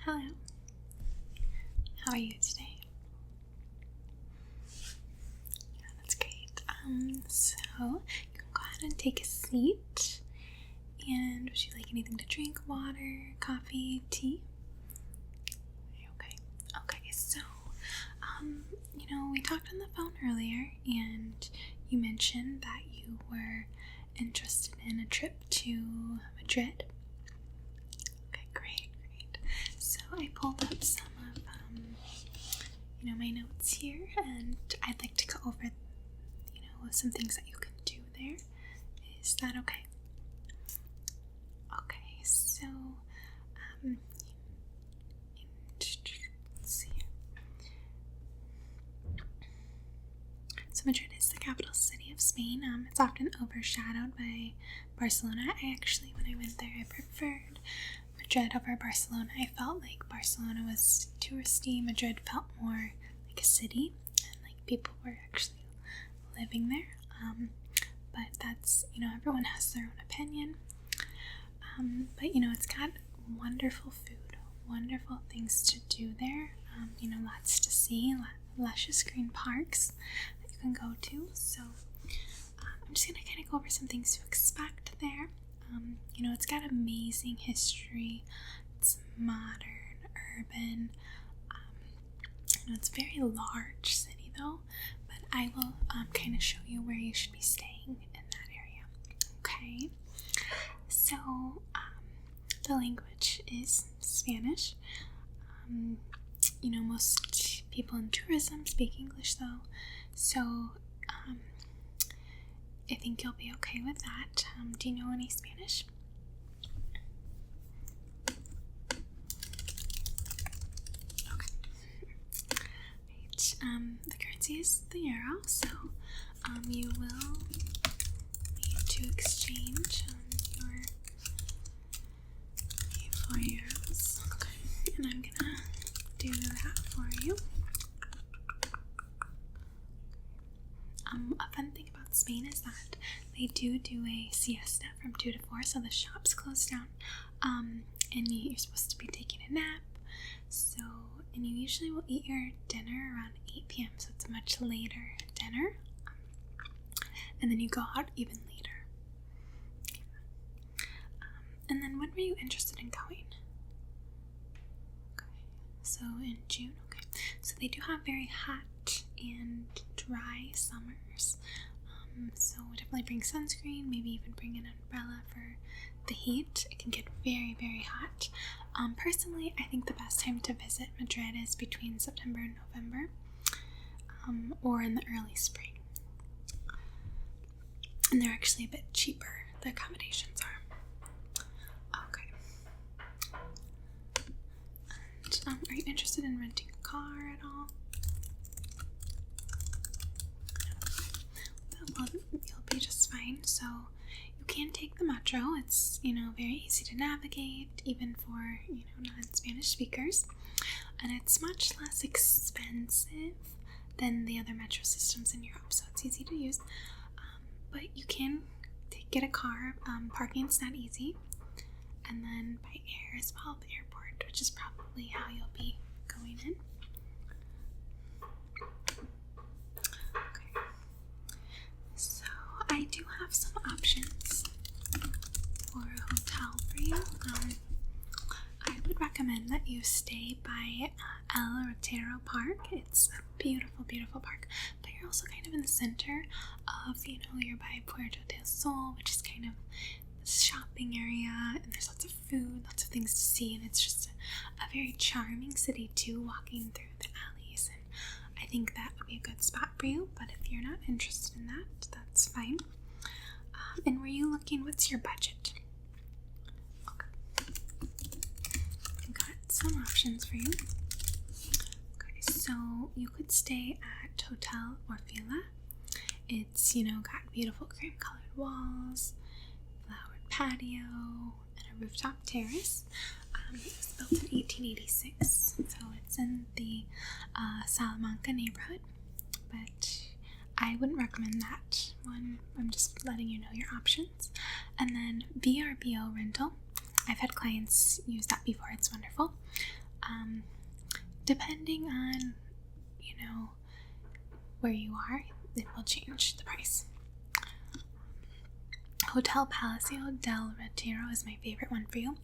Hello. How are you today? Yeah, that's great. So you can go ahead and take a seat. And would you like anything to drink? Water, coffee, tea? Okay. Okay, so, we talked on the phone earlier, and you mentioned that you were interested in a trip to Madrid. Okay, great. So I pulled up some of, my notes here, and I'd like to go over, some things that you can do there. Is that okay? Okay, so, let's see. So Madrid is the capital city of Spain. It's often overshadowed by Barcelona. When I went there, I preferred Madrid over Barcelona. I felt like Barcelona was touristy. Madrid felt more like a city, and like people were actually living there. But that's, everyone has their own opinion. But it's got wonderful food, wonderful things to do there. Lots to see, luscious green parks that you can go to. So I'm just gonna kind of go over some things to expect there. It's got amazing history. It's modern, urban. It's a very large city though, but I will kind of show you where you should be staying in that area. Okay, so the language is Spanish. Most people in tourism speak English though, so I think you'll be okay with that. Do you know any Spanish? Okay. Right. The currency is the euro, so you will need to exchange your 4 euros. Okay, and I'm gonna do that for you. A fun thing about Spain is that they do a siesta from 2 to 4, so the shops close down, and you're supposed to be taking a nap. So, and you usually will eat your dinner around 8 p.m., so it's a much later dinner, and then you go out even later. And then when were you interested in going? Okay, so in June. Okay, so they do have very hot and dry summers, so definitely bring sunscreen, maybe even bring an umbrella for the heat. It can get very, very hot. Personally, I think the best time to visit Madrid is between September and November, or in the early spring, and they're actually a bit cheaper, the accommodations are. Okay. And, are you interested in renting a car at all? Well, you'll be just fine. So you can take the metro. It's, very easy to navigate, even for, non-Spanish speakers. And it's much less expensive than the other metro systems in Europe, so it's easy to use. But you can get a car. Parking's not easy. And then by air as well, the airport, which is probably how you'll be going in. So I do have some options for a hotel for you. I would recommend that you stay by El Retiro Park. It's a beautiful, beautiful park, but you're also kind of in the center of, you're by Puerto del Sol, which is kind of this shopping area, and there's lots of food, lots of things to see, and it's just a very charming city too, walking through the alleys, and I think that would be a good spot for you. But if you're not interested in that, that's fine. And were you looking, what's your budget? Okay, I've got some options for you. Okay, so you could stay at Hotel Orfila. It's, got beautiful cream-colored walls, flowered patio, and a rooftop terrace. It was built in 1886, so it's in the Salamanca neighborhood, but I wouldn't recommend that one. I'm just letting you know your options. And then VRBO rental. I've had clients use that before. It's wonderful. depending on, where you are, it will change the price. Hotel Palacio del Retiro is my favorite one for you.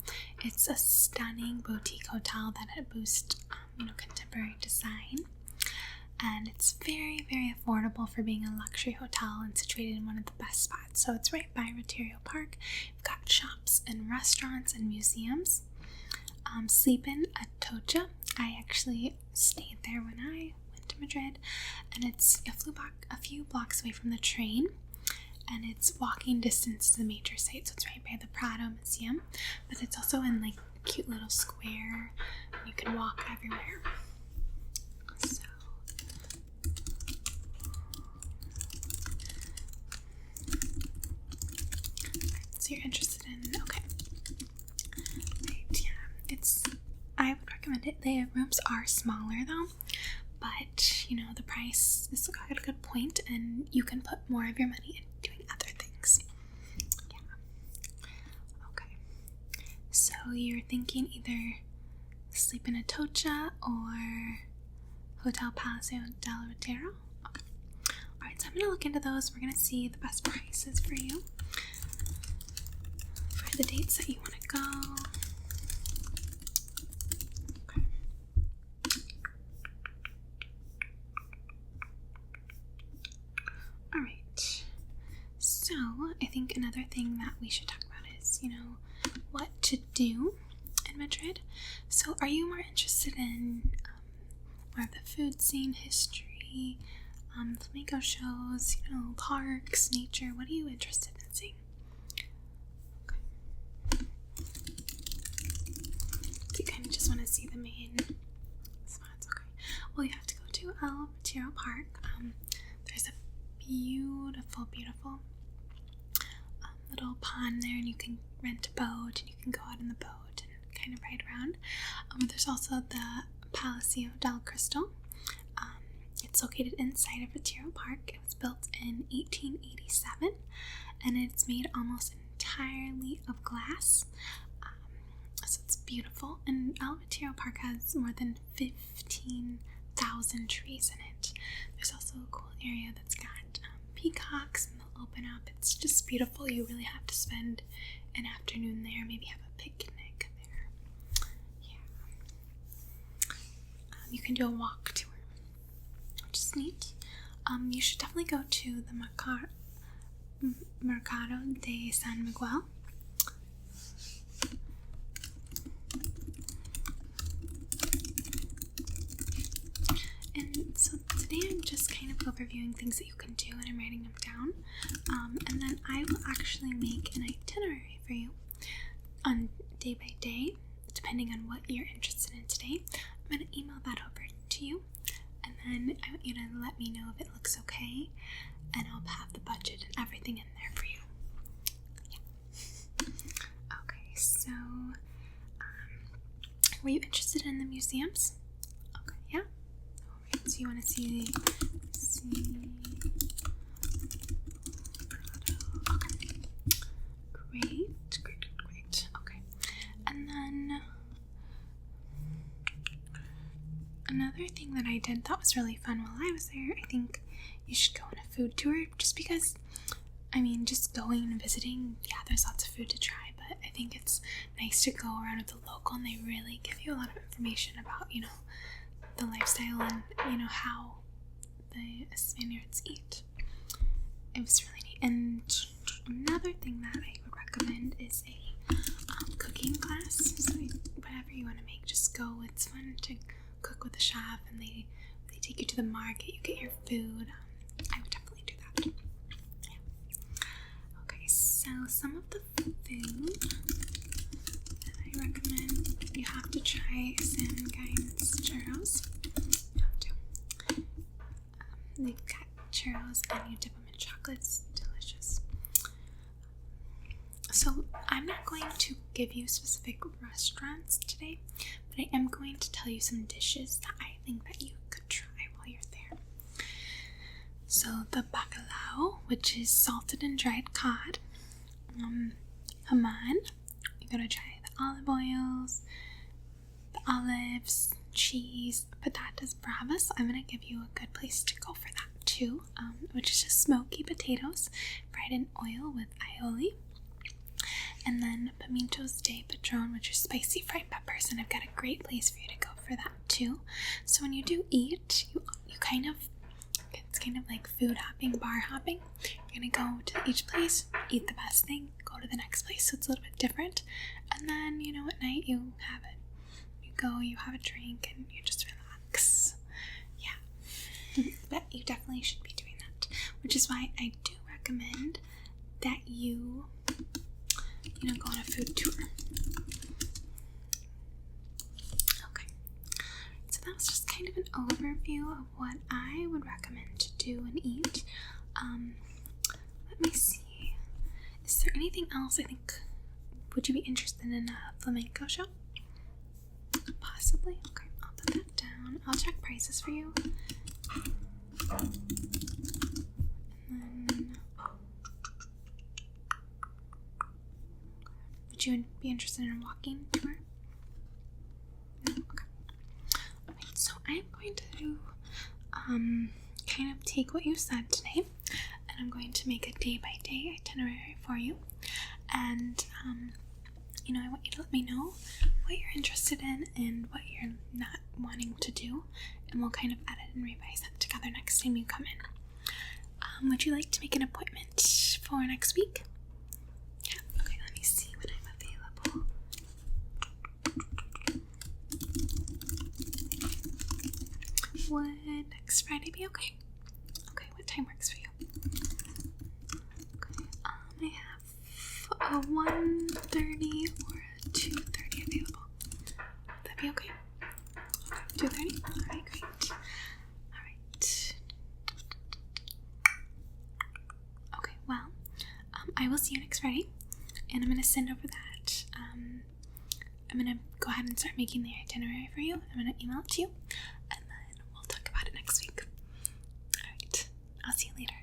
It's a stunning boutique hotel that boasts, contemporary design. And it's very, very affordable for being a luxury hotel and situated in one of the best spots. So it's right by Retiro Park. You've got shops and restaurants and museums. Sleep in Atocha. I actually stayed there when I went to Madrid, and it's a few blocks away from the train, and it's walking distance to the major site, so it's right by the Prado Museum, but it's also in like a cute little square, and you can walk everywhere. So you're interested in, okay. Right, yeah, I would recommend it. The rooms are smaller though, but the price is at a good point, and you can put more of your money in doing other things. Yeah. Okay. So you're thinking either sleep in Atocha or Hotel Palacio del Retiro? Okay. Alright, so I'm going to look into those. We're going to see the best prices for you for the dates that you want to go. Alright, so I think another thing that we should talk about is, what to do in Madrid. So are you more interested in more of the food scene, history, flamenco shows, parks, nature? What are you interested in seeing? Okay. So you kind of just want to see the main spots, okay. Well, you have to go to El Retiro Park. There's a beautiful little pond there, and you can rent a boat, and you can go out in the boat and kind of ride around. There's also the Palacio del Crystal. It's located inside of Retiro Park. It was built in 1887, and it's made almost entirely of glass. So it's beautiful, and El Retiro Park has more than 15,000 trees in it. There's also a cool area that's got peacocks, and they'll open up. It's just beautiful. You really have to spend an afternoon there, maybe have a picnic there. Yeah. You can do a walk tour, which is neat. You should definitely go to the Mercado de San Miguel. And so today I'm just kind of overviewing things that you can do, and I'm writing them down. And then I will actually make an itinerary for you on day by day, depending on what you're interested in today. I'm going to email that over to you, and then I want you to let me know if it looks okay, and I'll have the budget and everything in there for you. Yeah. Okay, so were you interested in the museums? Okay, yeah. Alright, so you want to see okay. Great. Okay. And then another thing that I did that was really fun while I was there, I think you should go on a food tour, just because, just going and visiting, yeah, there's lots of food to try, but I think it's nice to go around with the local, and they really give you a lot of information about, the lifestyle and, how the Spaniards eat. It was really neat. And another thing that I would recommend is a cooking class. So whatever you want to make, just go. It's fun to cook with a chef, and they take you to the market, you get your food. I would definitely do that. Yeah. Okay, so some of the food that I recommend, you have to try San Gaines churros. You have to. They've got churros, and you dip them in chocolate. It's delicious. So I'm not going to give you specific restaurants today, but I am going to tell you some dishes that I think that you could try while you're there. So the bacalao, which is salted and dried cod, jamón, you gotta try the olive oils, the olives, cheese, patatas bravas. I'm gonna give you a good place to go for that too, which is just smoky potatoes fried in oil with aioli. And then pimientos de padron, which are spicy fried peppers, and I've got a great place for you to go for that too. So when you do eat, you kind of, it's kind of like food hopping, bar hopping. You're gonna go to each place, eat the best thing, go to the next place, so it's a little bit different. And then, you know, at night you have it. You go, you have a drink, and you just relax. Yeah. But you definitely should be doing that, which is why I do recommend that you know, go on a food tour. Okay, so that was just kind of an overview of what I would recommend to do and eat. Let me see. Is there anything else? I think, would you be interested in a flamenco show? Possibly. Okay, I'll put that down. I'll check prices for you. And then, would you be interested in a walking tour? No? Okay. Alright, so I am going to kind of take what you said today, and I'm going to make a day-by-day itinerary for you. And you know, I want you to let me know what you're interested in and what you're not wanting to do, and we'll kind of edit and revise that together next time you come in. Would you like to make an appointment for next week? Yeah, okay, let me see when I'm available. Would next Friday be okay? Okay, what time works for you? Okay, I have a 1:30 or a 2:30 available. Would that be okay? 2:30? Alright, great. Alright. Okay, well, I will see you next Friday, and I'm going to send over that. I'm going to go ahead and start making the itinerary for you. I'm going to email it to you, and then we'll talk about it next week. Alright, I'll see you later.